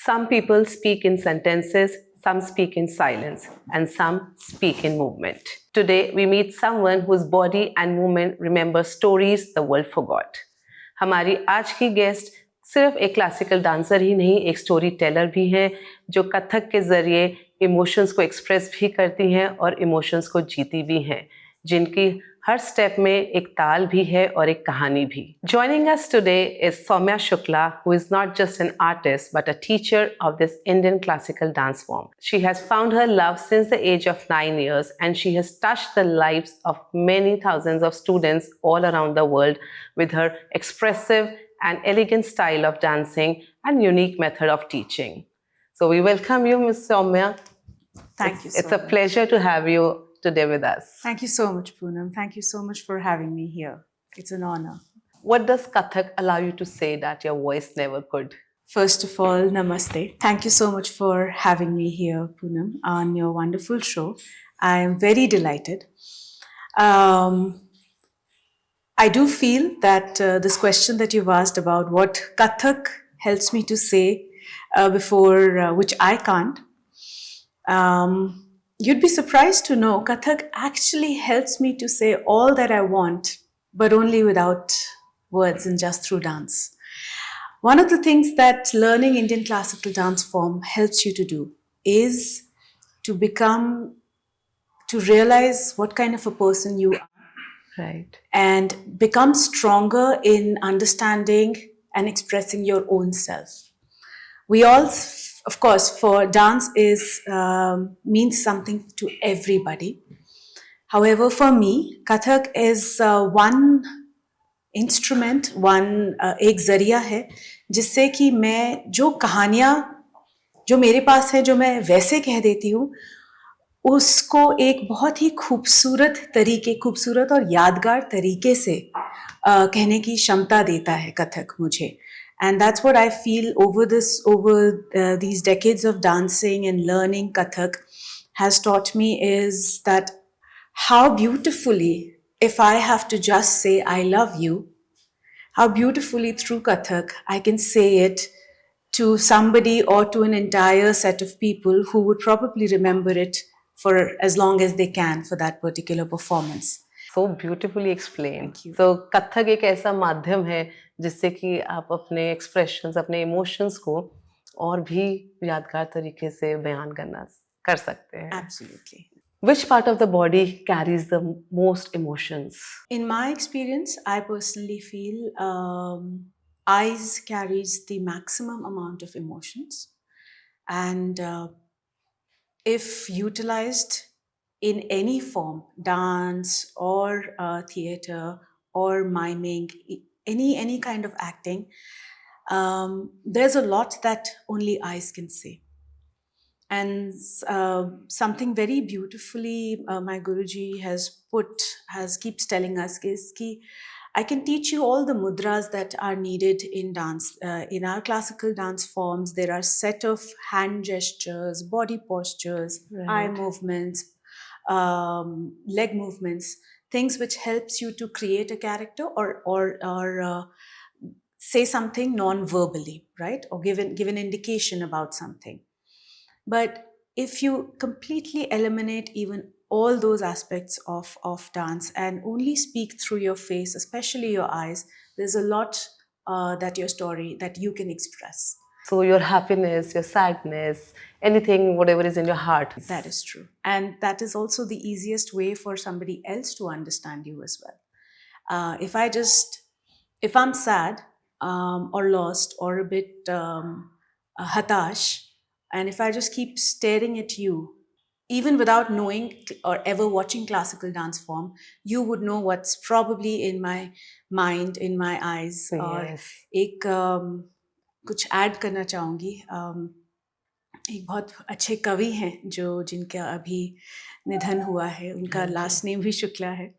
Some people speak in sentences, some speak in silence, and some speak in movement. Today, we meet someone whose body and movement remember stories the world forgot. हमारी आज की guest सिर्फ एक classical dancer ही नहीं, एक story teller भी हैं जो कथक के जरिए इमोशंस को एक्सप्रेस भी करती हैं और इमोशंस को जीती भी हैं, जिनकी हर स्टेप में एक ताल भी है और एक कहानी भी. Joining us today is Soumya Shukla, who is not just an artist but a teacher of this Indian classical dance form. She has found her love since the age of 9 years, and she has touched the lives of many thousands of students all around the world with her expressive and elegant style of dancing and unique method of teaching. So we welcome you, Ms. Soumya. Thank you so much. It's a pleasure to have you today with us. Thank you so much, Poonam. Thank you so much for having me here. It's an honor. What does Kathak allow you to say that your voice never could? First of all, namaste. Thank you so much for having me here, Poonam, on your wonderful show. I am very delighted. I do feel that this question that you've asked about what Kathak helps me to say before which I can't, you'd be surprised to know Kathak actually helps me to say all that I want, but only without words and just through dance. One of the things that learning Indian classical dance form helps you to do is to realize what kind of a person you are. Right. And become stronger in understanding and expressing your own self. We all, of course, for dance means something to everybody. However, for me, Kathak is one instrument, एक जरिया है जिससे कि मैं जो कहानियाँ जो मेरे पास है जो मैं वैसे कह देती हूँ उसको एक बहुत ही खूबसूरत और यादगार तरीके से कहने की क्षमता देता है कथक मुझे. And that's what I feel over these decades of dancing and learning Kathak has taught me is that how beautifully, if I have to just say I love you, how beautifully through Kathak I can say it to somebody or to an entire set of people who would probably remember it for as long as they can for that particular performance. So beautifully explained. Thank you. So Kathak एक ऐसा माध्यम है जिससे कि आप अपने expressions, अपने emotions को और भी यादगार तरीके से बयान कर सकते हैं. Absolutely. Which part of the body carries the most emotions? In my experience, I personally feel eyes carries the maximum amount of emotions, and if utilized in any form, dance or theater or miming, any kind of acting, there's a lot that only eyes can say. And something very beautifully my Guruji keeps telling us is ki I can teach you all the mudras that are needed in dance. In our classical dance forms, there are set of hand gestures, body postures, Right. eye movements, leg movements, things which helps you to create a character or say something non-verbally, right? Or give an indication about something. But if you completely eliminate even all those aspects of dance and only speak through your face, especially your eyes, there's a lot that you can express. So your happiness, your sadness, anything, whatever is in your heart. That is true. And that is also the easiest way for somebody else to understand you as well. If I'm sad or lost or a bit hatash, and if I just keep staring at you, even without knowing or ever watching classical dance form, you would know what's probably in my mind, in my eyes. Yes. और एक कुछ add करना चाहूँगी. एक बहुत अच्छे कवि हैं जिनका अभी निधन हुआ है. उनका लास्ट नेम भी शुक्ला है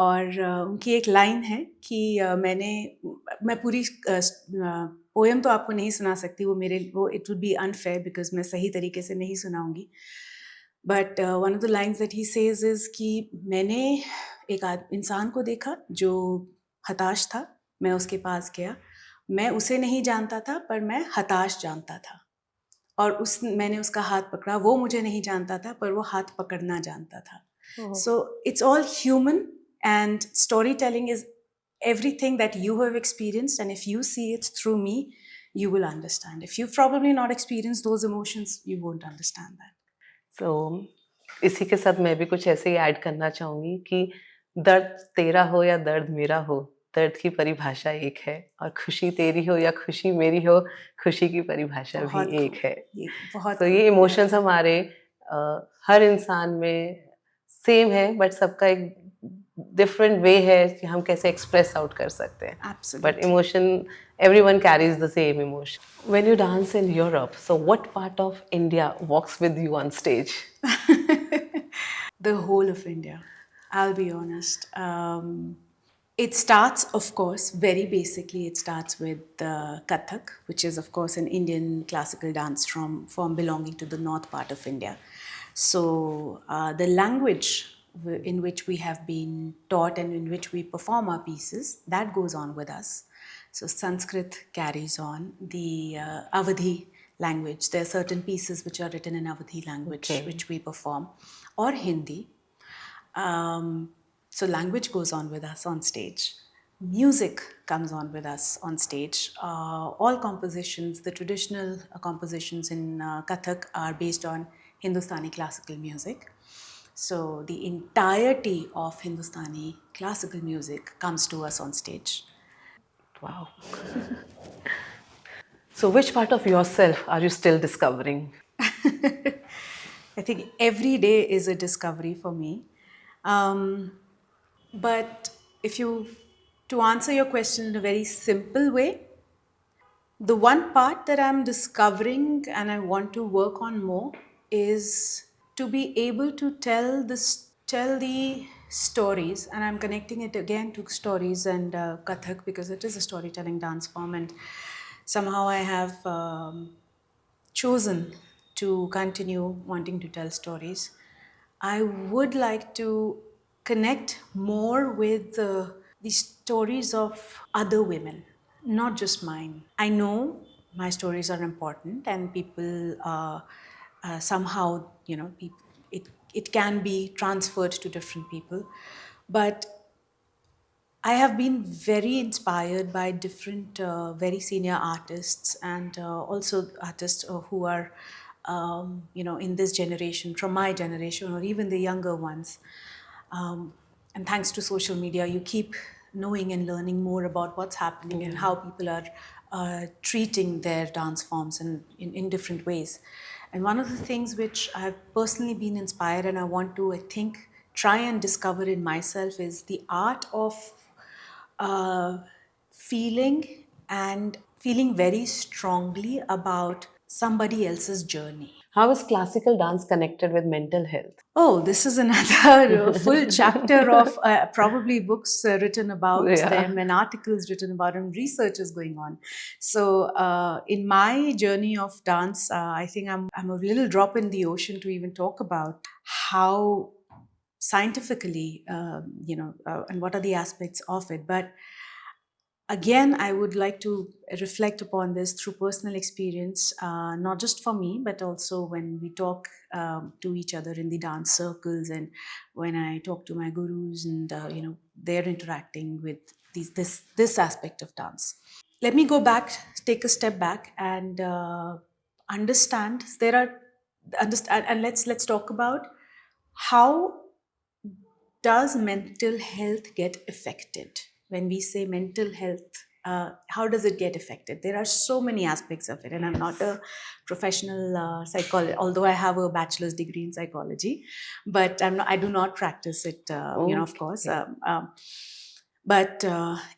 और उनकी एक लाइन है कि मैं पूरी पोएम तो आपको नहीं सुना सकती, वो it would be unfair because मैं सही तरीके से नहीं सुनाऊंगी. But one of the lines that he says is कि मैंने एक इंसान को देखा जो हताश था, मैं उसके पास गया, मैं उसे नहीं जानता था पर मैं हताश जानता था. और मैंने उसका हाथ पकड़ा, वो मुझे नहीं जानता था पर वो हाथ पकड़ना जानता था. So it's all human, and storytelling is everything that you have experienced, and if you see it through me, you will understand. If you've probably not experienced those emotions, you won't understand that. So, इसी के साथ मैं भी कुछ ऐसे ही add करना चाहूँगी कि दर्द तेरा हो या दर्द मेरा हो, दर्द की परिभाषा एक है, और खुशी तेरी हो या खुशी मेरी हो, खुशी की परिभाषा भी बहुत एक है. ये बहुत तो ये इमोशंस हमारे हर इंसान में सेम है, बट सबका एक डिफरेंट वे है कि हम कैसे एक्सप्रेस आउट कर सकते हैं. Absolutely. But emotion, everyone carries the same emotion. When you dance in Europe, so what part of India walks with you on stage? The whole of India, I'll be honest. It starts, of course, very basically, it starts with Kathak, which is, of course, an Indian classical dance form belonging to the north part of India. So the language in which we have been taught and in which we perform our pieces, that goes on with us. So Sanskrit carries on. The Awadhi language, there are certain pieces which are written in Awadhi language, Okay. which we perform, or Hindi. So language goes on with us on stage. Music comes on with us on stage. All compositions, the traditional compositions in Kathak are based on Hindustani classical music. So the entirety of Hindustani classical music comes to us on stage. Wow. So which part of yourself are you still discovering? I think every day is a discovery for me. But if you, to answer your question in a very simple way, the one part that I'm discovering and I want to work on more is to be able to tell the stories, and I'm connecting it again to stories and Kathak because it is a storytelling dance form, and somehow I have chosen to continue wanting to tell stories. I would like to connect more with the stories of other women, not just mine. I know my stories are important, and people somehow, it can be transferred to different people, but I have been very inspired by different very senior artists, and also artists who are, in this generation, from my generation, or even the younger ones. And thanks to social media, you keep knowing and learning more about what's happening and how people are treating their dance forms in different ways. And one of the things which I've personally been inspired and I want to, I think, try and discover in myself is the art of feeling and feeling very strongly about somebody else's journey. How is classical dance connected with mental health? Oh, this is another full chapter of probably books written about Yeah. them and articles written about them, research is going on. So, in my journey of dance, I think I'm a little drop in the ocean to even talk about how scientifically, and what are the aspects of it. But again, I would like to reflect upon this through personal experience, not just for me, but also when we talk to each other in the dance circles, and when I talk to my gurus, and they're interacting with this aspect of dance. Let me go back, take a step back, and understand. And let's talk about how does mental health get affected? When we say mental health, how does it get affected? There are so many aspects of it, and I'm not a professional psychologist, although I have a bachelor's degree in psychology, but I do not practice it, of course. But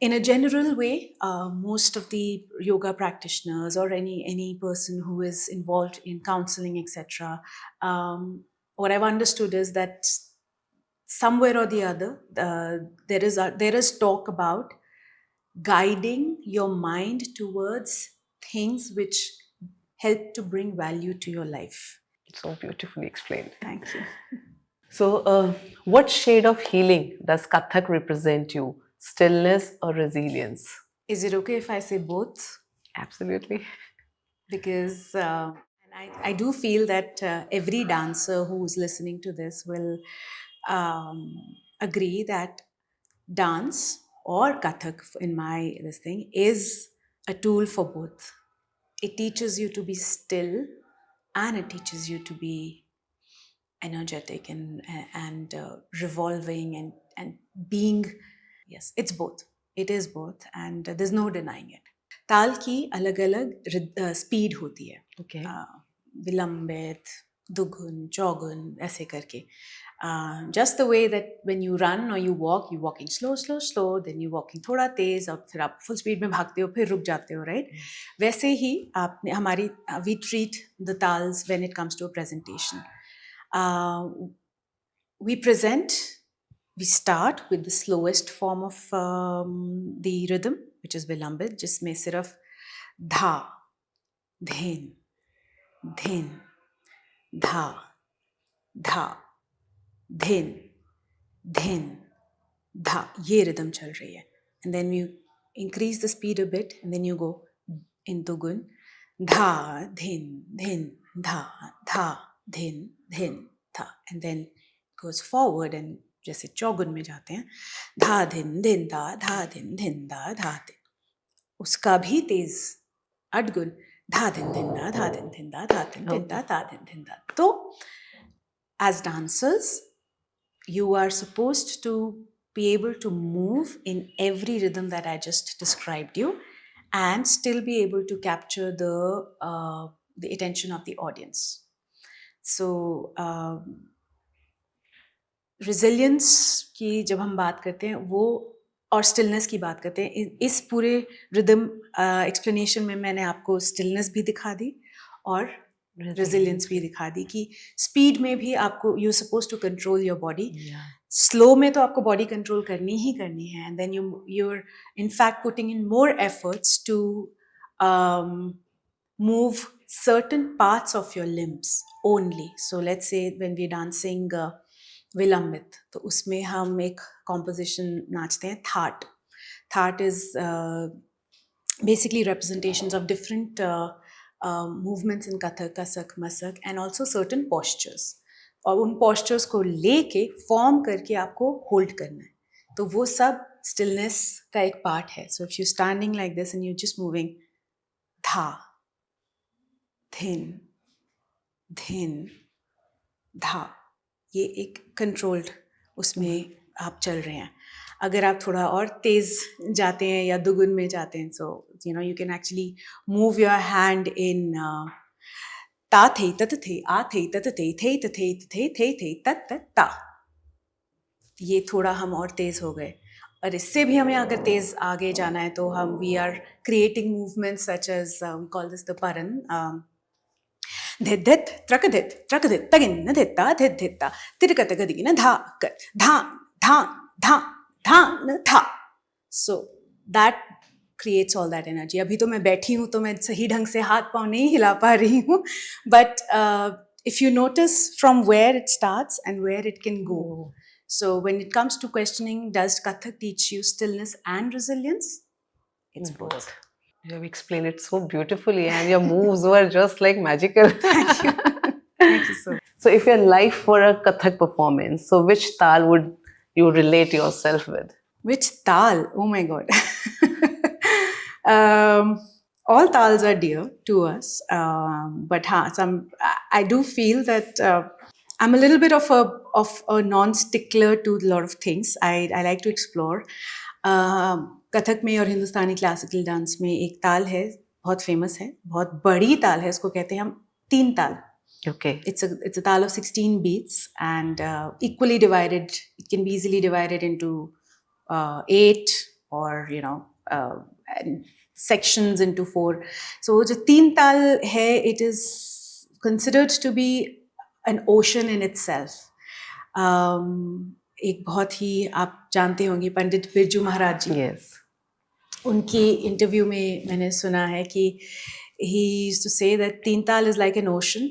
in a general way, most of the yoga practitioners or any person who is involved in counseling, etc., what I've understood is that somewhere or the other, there is talk about guiding your mind towards things which help to bring value to your life. So beautifully explained. Thank you. So, what shade of healing does Kathak represent you? Stillness or resilience? Is it okay if I say both? Absolutely. Because I do feel that every dancer who's listening to this will agree that dance or Kathak, in my this thing, is a tool for both. It teaches you to be still, and it teaches you to be energetic and revolving and being. Yes, it's both. It is both, and there's no denying it. ताल की अलग अलग speed होती है. Okay. विलंबित, दुगुन, चौगुन, ऐसे करके. Just the way that when you run or you walk, you're walking slow, slow, slow, then you're walking थोड़ा तेज, और फिर आप full speed में भागते हो, फिर रुक जाते हो, right? वैसे ही आपने हमारी we treat the tals when it comes to a presentation. We start with the slowest form of the rhythm, which is vilambit, जिसमें सिर्फ धा, धिन, धिन, धा, धा, धिन, धिन, धा, ये rhythm चल रही है. And then you increase the speed a bit, and then you go in dugun, dha, dhin, dhin, dha, dha, dhin, dhin, dha, and then it goes forward, and जैसे चौगुन में जाते हैं, धा धिन धिन धा, धा धिन धिन धा, धा धिन. उसका भी तेज अडगुन, धा धिन धिन धा, धा धिन धिन धा, धा धिन धिन धा, धा धिन धिन धा. तो as dancers, you are supposed to be able to move in every rhythm that I just described you, and still be able to capture the attention of the audience. So resilience की जब हम बात करते हैं वो, और stillness की बात करते हैं, इस पूरे rhythm explanation में मैंने आपको stillness भी दिखा दी और resilience भी दिखा दी कि speed में भी आपको you're supposed to control your body. Slow में तो आपको body control करनी ही करनी है, and then you're in fact putting in more efforts to move certain parts of your limbs only. So let's say when we're dancing विलंबित, तो उसमें हम एक composition नाचते हैं that. Thought is basically representations of different movements in Kathak, Kasak, Masak, and also certain postures. और उन postures को लेके form करके आपको hold करना है. तो वो सब stillness का एक part है. So if you're standing like this and you're just moving धा, धिन, धिन, धा, ये एक controlled उसमें आप चल रहे हैं. अगर आप थोड़ा और तेज जाते हैं या दुगुन में जाते हैं, so you can actually move your hand in ता थे तत थे आ थे तत थे थे तत तत ता. ये थोड़ा हम और तेज हो गए, और इससे भी हमें अगर तेज आगे जाना है तो हम we are creating movements such as we call this the paran. धिद्धित त्रकधित त्रकधित तगिन धित्ता धिद्धित्ता तिरकत गदिन धा कत धा धा धा धा न था. So that creates all that energy. अभी तो मैं बैठी हूँ तो मैं सही ढंग से हाथ पाँव नहीं हिला पा रही हूँ, but if you notice from where it starts and where it can go. So when it comes to questioning, does Kathak teach you stillness and resilience? It's both. You have explained it so beautifully, and your moves were just like magical. Thank you. Thank you so much. So if your life were a Kathak performance, so which tal would you relate yourself with? Which tal? Oh my God. All tals are dear to us, but I do feel that I'm a little bit of a non-stickler to a lot of things. I like to explore. Kathak में और हिंदुस्तानी classical dance में एक ताल है, बहुत famous है, बहुत बड़ी ताल है, उसको कहते हैं हम तीन ताल. Okay. It's a tal of 16 beats, and equally divided. It can be easily divided into 8 or sections into 4. So जो तीन ताल है, it is considered to be an ocean in itself. एक बहुत ही आप जानते होंगे पंडित बिरजू महाराज जी. Yes. उनकी इंटरव्यू में मैंने सुना है कि he used to say that तीन ताल is like an ocean.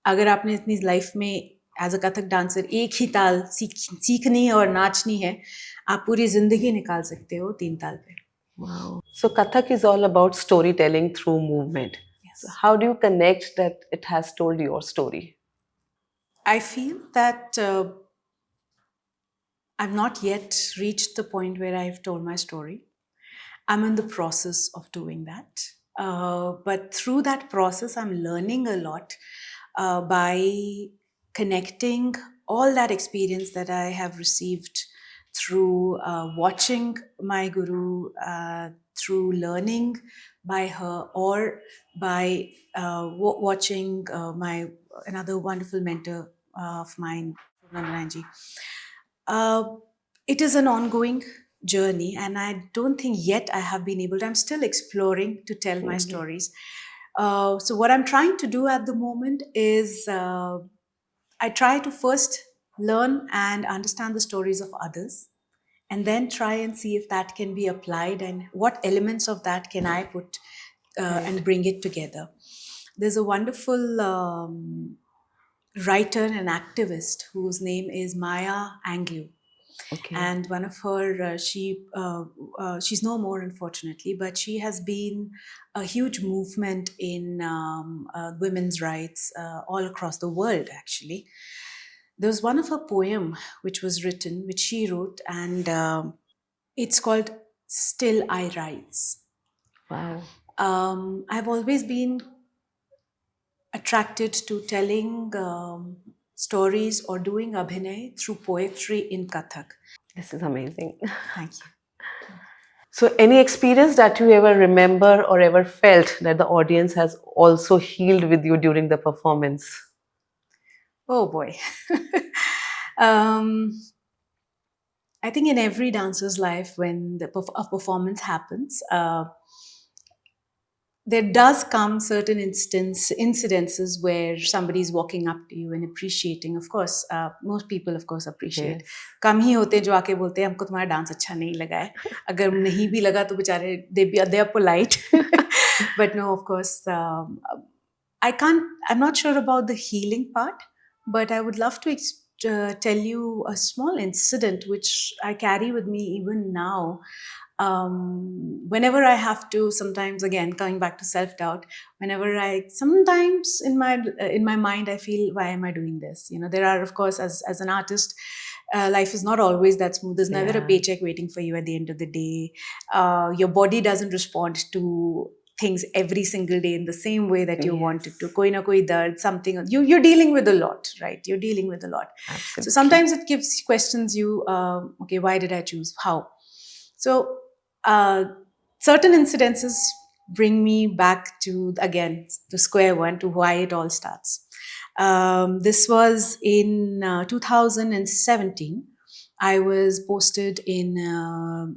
अगर आपने इतनी लाइफ में एज अ कथक डांसर एक ही ताल सीखनी और नाचनी है, आप पूरी जिंदगी निकाल सकते हो तीन ताल पे. Wow. So Kathak is all about storytelling through movement. So how do you connect that it has told your story? I feel that I've not yet reached the point where I've told my story. I'm in the process of doing that. But through that process, I'm learning a lot by connecting all that experience that I have received through watching my guru, through learning by her, or by watching my another wonderful mentor of mine, Poonam. uh, it is an ongoing journey, and I don't think yet I have been able to. I'm still exploring to tell my Mhm. stories. So, what I'm trying to do at the moment is I try to first learn and understand the stories of others, and then try and see if that can be applied and what elements of that can I put Right. and bring it together. There's a wonderful writer and activist whose name is Maya Angelou, Okay. and one of her she's no more, unfortunately, but she has been a huge movement in women's rights all across the world, actually. There was one of her poem which was written, which she wrote, and it's called Still I Rise. Wow. I've always been attracted to telling stories or doing abhinay through poetry in Kathak. This is amazing. Thank you. So, any experience that you ever remember or ever felt that the audience has also healed with you during the performance? Oh boy. um, I think in every dancer's life, when a performance happens, there does come certain incidences where somebody is walking up to you and appreciating. Of course, most people, of course, appreciate. Yes. कम ही होते हैं जो आके बोलते हैं हमको तुम्हारा dance अच्छा नहीं लगा है. अगर नहीं भी लगा तो बेचारे they are polite. But no, of course, I'm not sure about the healing part, but I would love to tell you a small incident which I carry with me even now. Whenever I have to, sometimes, again coming back to self-doubt, whenever I sometimes in my mind I feel, why am I doing this? There are, of course, as an artist, life is not always that smooth. There's never a Yeah. paycheck waiting for you at the end of the day. Your body doesn't respond to things every single day in the same way that you want it to. Koi na koi dard, something, you're dealing with a lot, right? You're dealing with a lot. So Absolutely. sometimes it gives questions you, okay, why did I choose? How? So certain incidences bring me back to, again, to square one, to why it all starts. This was in 2017. I was posted in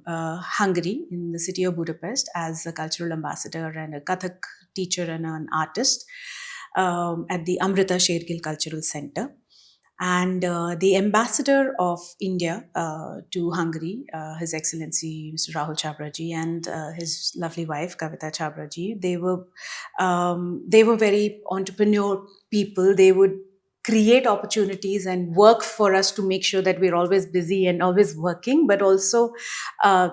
Hungary, in the city of Budapest, as a cultural ambassador and a Kathak teacher and an artist at the Amrita Shergill Cultural Center. And the ambassador of India to Hungary, His Excellency Mr. Rahul Chabraji, and his lovely wife Kavita Chabraji, they were very entrepreneur people. They would create opportunities and work for us to make sure that we're always busy and always working, but also uh,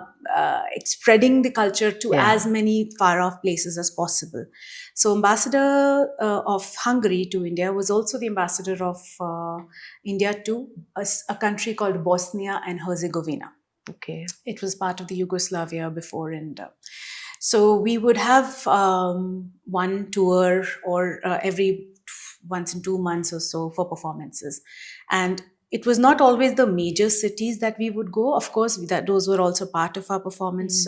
spreading the culture to as many far off places as possible. So, ambassador of Hungary to India was also the ambassador of India to a country called Bosnia and Herzegovina. Okay. It was part of the Yugoslavia before, and so we would have one tour or every once in 2 months or so for performances, and it was not always the major cities that we would go. Of course, those were also part of our performance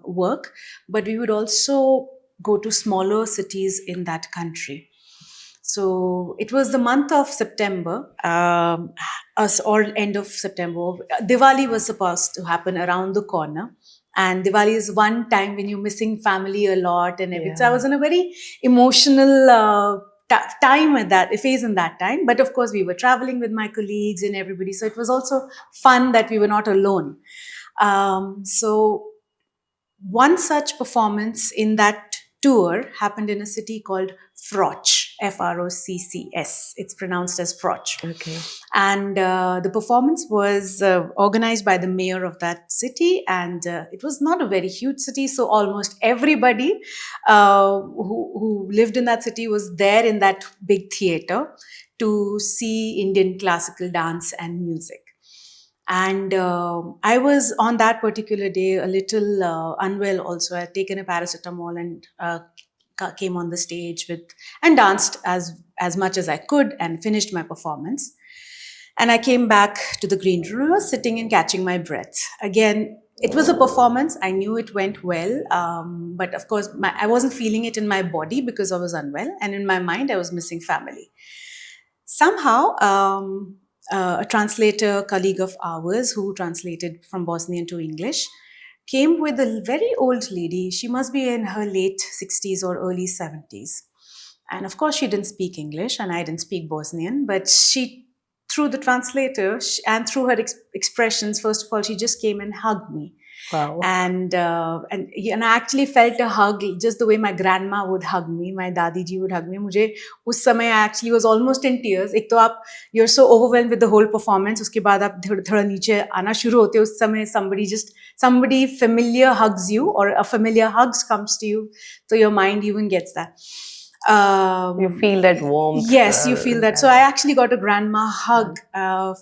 work, but we would also go to smaller cities in that country. So it was the month of September, or end of September. Diwali was supposed to happen around the corner. And Diwali is one time when you're missing family a lot and everything. So I was in a very emotional time at that phase in that time. But of course, we were traveling with my colleagues and everybody. So it was also fun that we were not alone. So one such performance in that tour happened in a city called Froch. Froccs. It's pronounced as Froch. Okay. And the performance was organized by the mayor of that city, and it was not a very huge city, so almost everybody who lived in that city was there in that big theater to see Indian classical dance and music. And I was on that particular day a little unwell also. I had taken a paracetamol and came on the stage with and danced as much as I could and finished my performance. And I came back to the green room. I was sitting and catching my breath. Again, it was a performance. I knew it went well. But of course, I wasn't feeling it in my body because I was unwell. And in my mind, I was missing family. Somehow, a translator colleague of ours who translated from Bosnian to English came with a very old lady. She must be in her late 60s or early 70s. And of course, she didn't speak English and I didn't speak Bosnian, but she, through the translator and through her expressions, first of all, she just came and hugged me. Wow. And I actually felt a hug just the way my grandma would hug me, my dadi ji would hug me. मुझे उस समय I actually was almost in tears. एक तो आप you're so overwhelmed with the whole performance, उसके बाद आप थोड़ा नीचे आना शुरू होते हो, उस समय somebody familiar hugs you or a familiar hug comes to you, so your mind even gets that. You feel that warmth. Yes, you feel that. So I actually got a grandma hug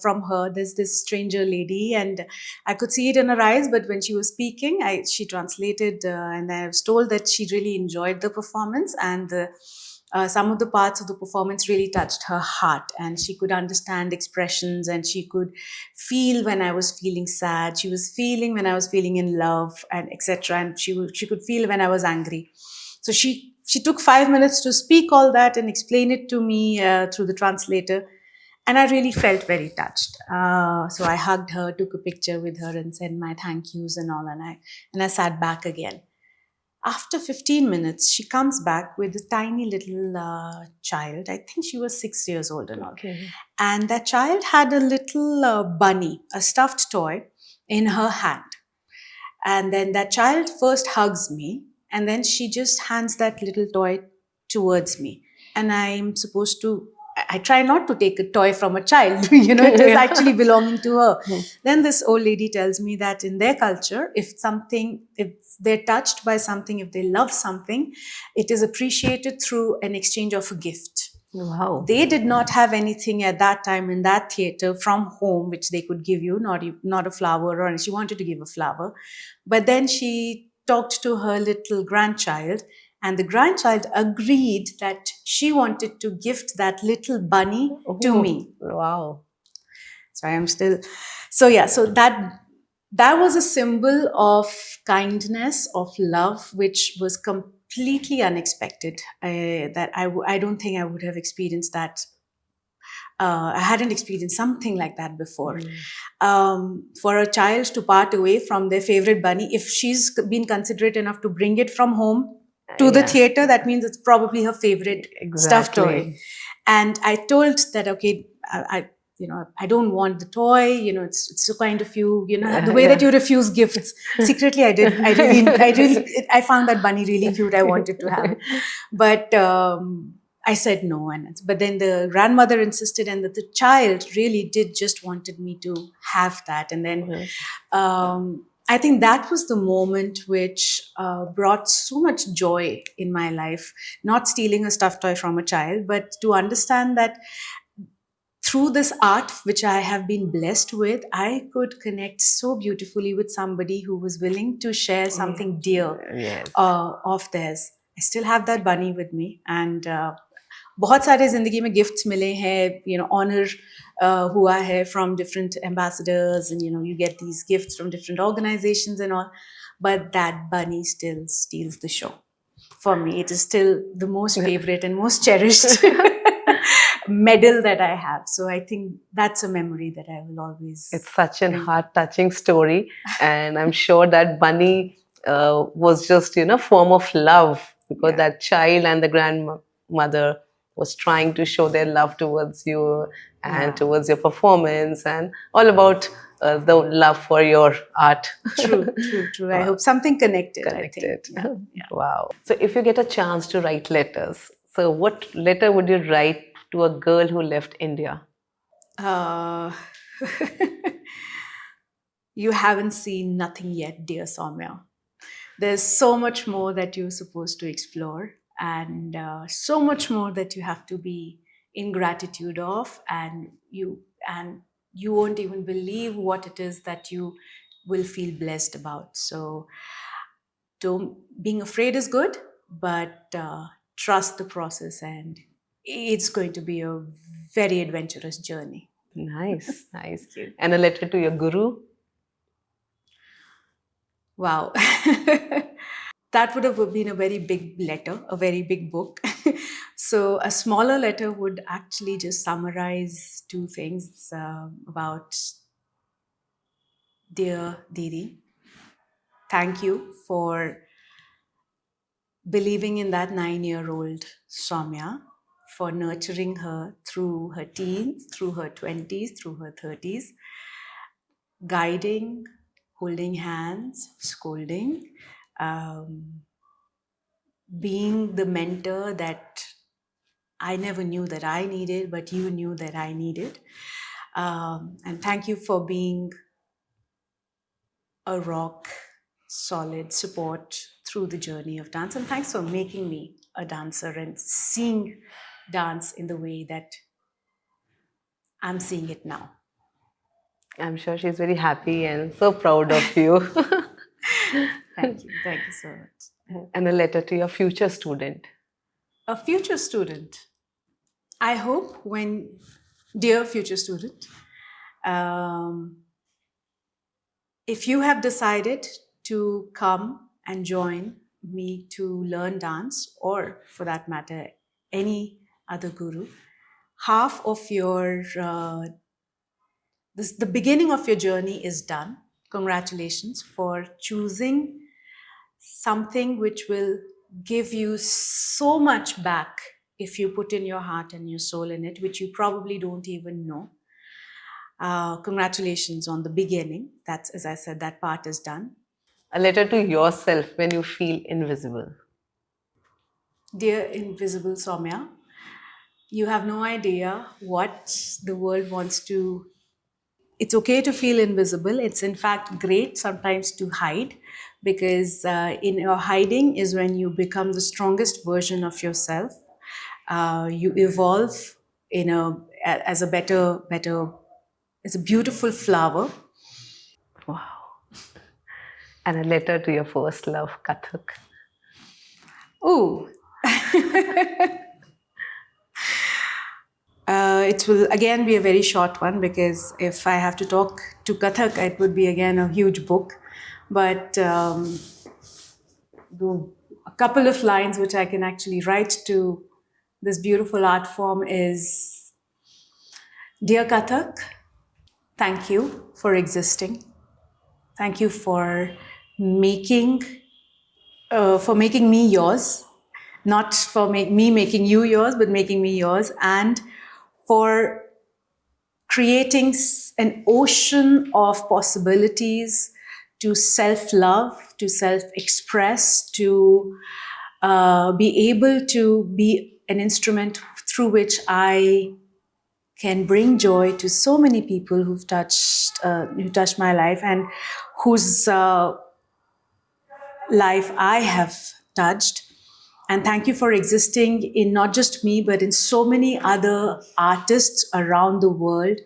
from her. There's this stranger lady, and I could see it in her eyes. But when she was speaking, she translated, and I was told that she really enjoyed the performance, and some of the parts of the performance really touched her heart, and she could understand expressions, and she could feel when I was feeling sad. She was feeling when I was feeling in love, and etc. And she could feel when I was angry. So she took 5 minutes to speak all that and explain it to me through the translator. And I really felt very touched. So I hugged her, took a picture with her and said my thank yous and all. And I sat back again. After 15 minutes, she comes back with a tiny little child. I think she was 6 years old and all. Okay. And that child had a little bunny, a stuffed toy in her hand. And then that child first hugs me. And then she just hands that little toy towards me. And I'm supposed to, I try not to take a toy from a child, it is actually belonging to her. Then this old lady tells me that in their culture, if they're touched by something, if they love something, it is appreciated through an exchange of a gift. Wow. They did not have anything at that time in that theater from home, which they could give you, not a flower, or she wanted to give a flower. But then she talked to her little grandchild, and the grandchild agreed that she wanted to gift that little bunny to me. Wow. So I am still, so that was a symbol of kindness, of love, which was completely unexpected. That I don't think I would have experienced that. I hadn't experienced something like that before. For a child to part away from their favorite bunny, if she's been considerate enough to bring it from home to the theater, that means it's probably her favorite stuffed toy. And I told that, okay, I don't want the toy. It's so kind of you. The way that you refuse gifts. Secretly, I did. I found that bunny really cute. I wanted to have it, but I said no. But then the grandmother insisted, and the child really did just wanted me to have that. And then I think that was the moment which brought so much joy in my life. Not stealing a stuffed toy from a child, but to understand that through this art, which I have been blessed with, I could connect so beautifully with somebody who was willing to share something dear of theirs. I still have that bunny with me, and बहुत सारे जिंदगी में gifts मिले हैं, honor हुआ है from different ambassadors, and you get these gifts from different organizations and all, but that bunny still steals the show. For me, it is still the most favorite and most cherished medal that I have. So I think that's a memory that I will always. It's such a heart-touching story, and I'm sure that bunny was just form of love, because that child and the grandmother was trying to show their love towards you and towards your performance, and all about the love for your art. True. I hope something connected. I think. Wow. So if you get a chance to write letters, So, what letter would you write to a girl who left India? Uh, you haven't seen nothing yet, dear Soumya. There's so much more that you're supposed to explore, and so much more that you have to be in gratitude of, and you won't even believe what it is that you will feel blessed about. So, don't being afraid is good, but trust the process, and it's going to be a very adventurous journey. Nice, nice. Thank you. And a letter to your guru? Wow. That would have been a very big letter, a very big book. So, a smaller letter would actually just summarize two things about Dear Didi. Thank you for believing in that 9-year-old Soumya, for nurturing her through her teens, through her 20s, through her 30s, guiding, holding hands, scolding, um, being the mentor that I never knew that I needed, but you knew that I needed. And thank you for being a rock solid support through the journey of dance. And thanks for making me a dancer and seeing dance in the way that I'm seeing it now. I'm sure she's very happy and so proud of you. Thank you. Thank you so much. And a letter to your future student. A future student. I hope when, dear future student, um, if you have decided to come and join me to learn dance, or for that matter, any other guru, half of your the beginning of your journey is done. Congratulations for choosing something which will give you so much back if you put in your heart and your soul in it, which you probably don't even know. Congratulations on the beginning. That's, as I said, that part is done. A letter to yourself when you feel invisible. Dear invisible Soumya, you have no idea what the world wants to. It's okay to feel invisible. It's in fact great sometimes to hide, because in your hiding is when you become the strongest version of yourself. You evolve in a as a better as a beautiful flower. Wow. And a letter to your first love, Kathak. Oh, it will again be a very short one, because if I have to talk to Kathak, it would be again a huge book. But a couple of lines which I can actually write to this beautiful art form is: Dear Kathak, thank you for existing. Thank you making for making me yours, not for me making you yours, but making me yours, and for creating an ocean of possibilities to self-love, to self-express, to be able to be an instrument through which I can bring joy to so many people who touched my life, and whose life I have touched. And thank you for existing in not just me, but in so many other artists around the world,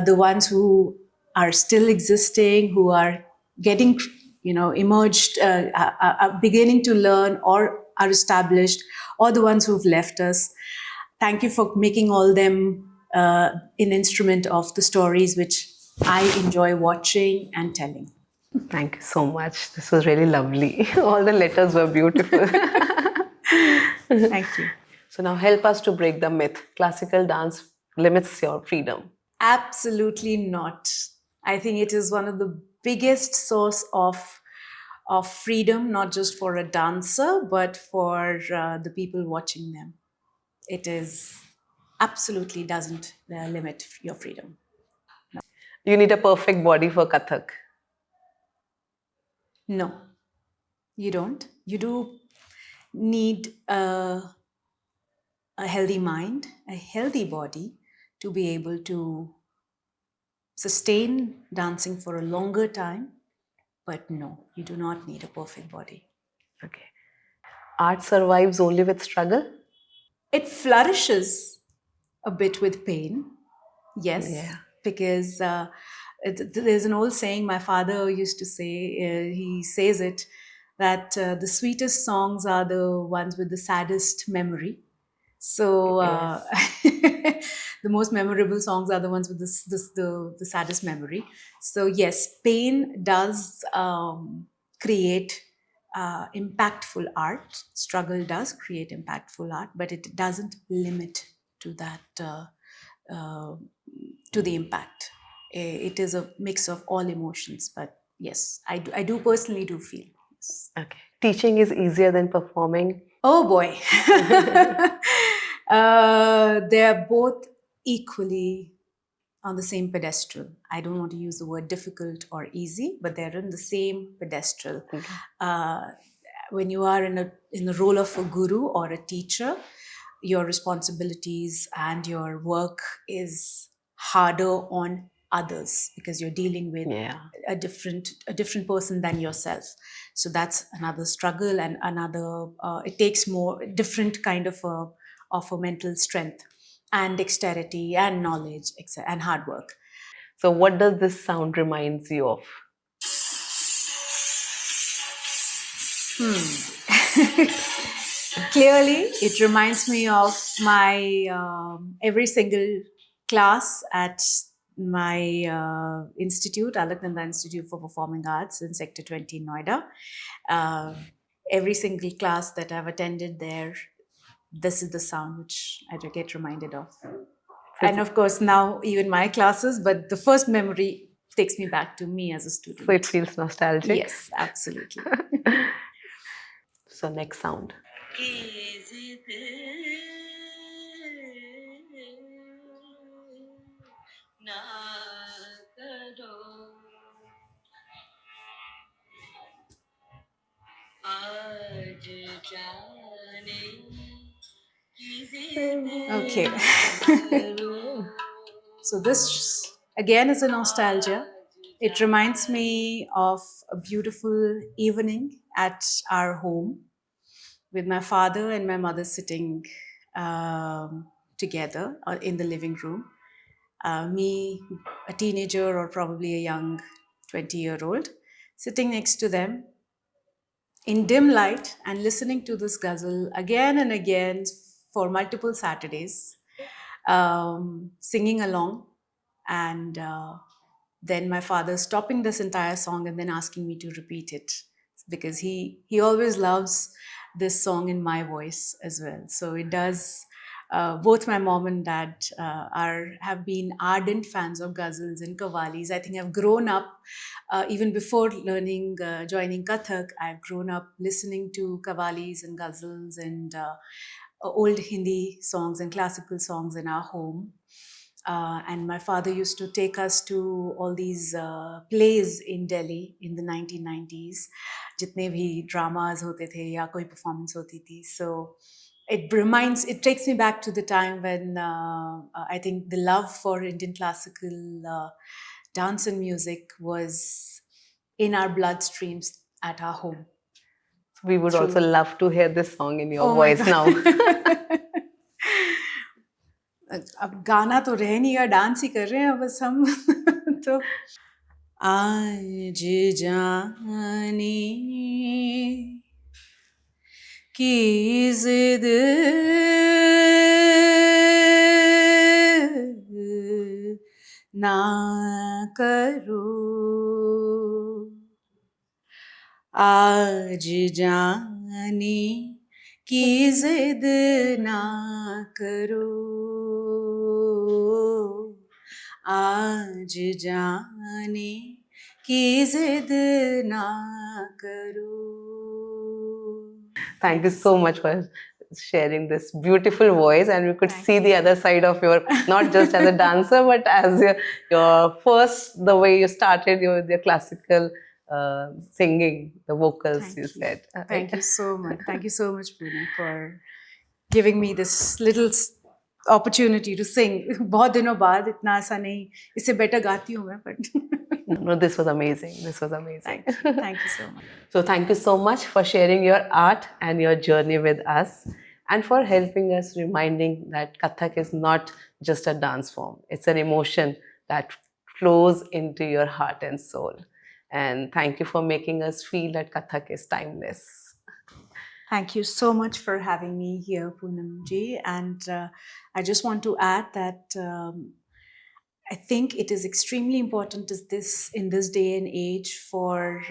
the ones who are still existing, who are getting, emerged, are beginning to learn or are established, or the ones who've left us. Thank you for making all them an instrument of the stories which I enjoy watching and telling. Thank you so much. This was really lovely. All the letters were beautiful. Thank you. So now help us to break the myth. Classical dance limits your freedom. Absolutely not. I think it is one of the biggest source of freedom, not just for a dancer, but for the people watching them. It is absolutely doesn't limit your freedom. You need a perfect body for Kathak. No, you don't. You do need a healthy mind, a healthy body to be able to sustain dancing for a longer time. But no, you do not need a perfect body. Okay. Art survives only with struggle? It flourishes a bit with pain, yes, Yeah. because there's an old saying my father used to say, he says it, that the sweetest songs are the ones with the saddest memory. So Yes. the most memorable songs are the ones with the saddest memory. So yes, pain does create impactful art. Struggle does create impactful art, but it doesn't limit to that uh, to the impact. It is a mix of all emotions. But yes, I do personally do feel. Yes. Okay. Teaching is easier than performing? Oh boy. They're both equally on the same pedestal. I don't want to use the word difficult or easy, but they're in the same pedestal. Okay. Uh, when you are in the role of a guru or a teacher, your responsibilities and your work is harder on others because you're dealing with Yeah. a different person than yourself. So that's another struggle, and another it takes more different kind of a mental strength and dexterity and knowledge, etc., and hard work. So, what does this sound reminds you of? Clearly, it reminds me of my every single class at my institute, Alaknanda Institute for Performing Arts in Sector 20 in Noida. Uh, every single class that I've attended there, this is the sound which I get reminded of. So, And of course, now even my classes, but the first memory takes me back to me as a so it student. feels nostalgic. Yes, absolutely. So, next sound. Okay. So this again is a nostalgia. It reminds me of a beautiful evening at our home with my father and my mother sitting together in the living room. Me, a teenager or probably a young 20-year-old, sitting next to them in dim light and listening to this ghazal again and again for multiple Saturdays, singing along, and then my father stopping this entire song and then asking me to repeat it because he always loves this song in my voice as well. So it does. Both my mom and dad have been ardent fans of ghazals and qawwalis. I think I've grown up even before joining Kathak. I've grown up listening to qawwalis and ghazals and old Hindi songs and classical songs in our home. And my father used to take us to all these plays in Delhi in the 1990s. जितने भी dramas होते थे या कोई performance होती थी. So it takes me back to the time when I think the love for Indian classical dance and music was in our bloodstreams at our home. We would also True. love to hear this song in your Oh my voice now. God. अब गाना तो रह नहीं गया, dance ही कर रहे हैं बस हम तो आज जाने की जिद ना करो, आज जाने की जिद ना करो, आज जाने की जिद ना करो. Thank you so much for sharing this beautiful voice, and we could see the other side of your, not just as a dancer but as your first, the way you started your classical singing, the vocals. Thank you you. said Thank you so much. Thank you so much, Poonam, for giving me this little opportunity to sing. बहुत दिनों बाद इतना आसान नहीं, इससे better गाती हूँ मैं, but No, this was amazing. This was amazing. thank you so much. So, thank you so much for sharing your art and your journey with us, and for helping us reminding that Kathak is not just a dance form, it's an emotion that flows into your heart and soul. And thank you for making us feel that Kathak is timeless. Thank you so much for having me here, Poonam ji. And I just want to add that I think it is extremely important in this day and age for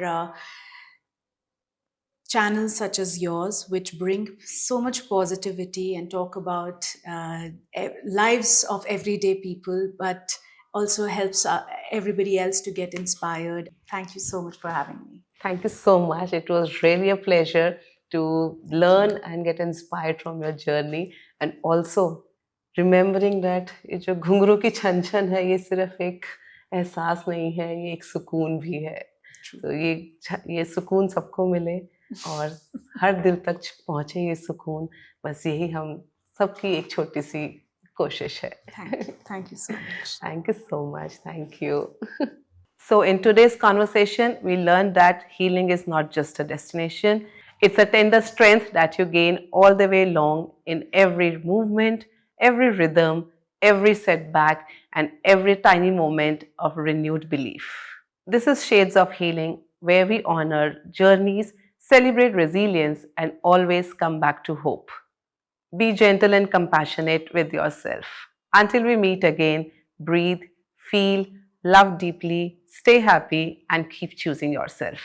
channels such as yours, which bring so much positivity and talk about lives of everyday people, but also helps everybody else to get inspired. Thank you so much for having me. Thank you so much. It was really a pleasure to learn and get inspired from your journey, and also remembering that ये जो घुंघरू की छन छन है ये सिर्फ एक एहसास नहीं है, ये एक सुकून भी है. तो ये सुकून सबको मिले और हर दिल तक पहुंचे ये सुकून, बस यही हम सबकी एक छोटी सी कोशिश है. Thank you so much. Thank you so much. Thank you. So, in today's conversation, we learned that healing is not just a destination, it's a tender strength that you gain all the way along in every movement, every rhythm, every setback, and every tiny moment of renewed belief. This is Shades of Healing, where we honor journeys, celebrate resilience, and always come back to hope. Be gentle and compassionate with yourself. Until we meet again, breathe, feel, love deeply, stay happy, and keep choosing yourself.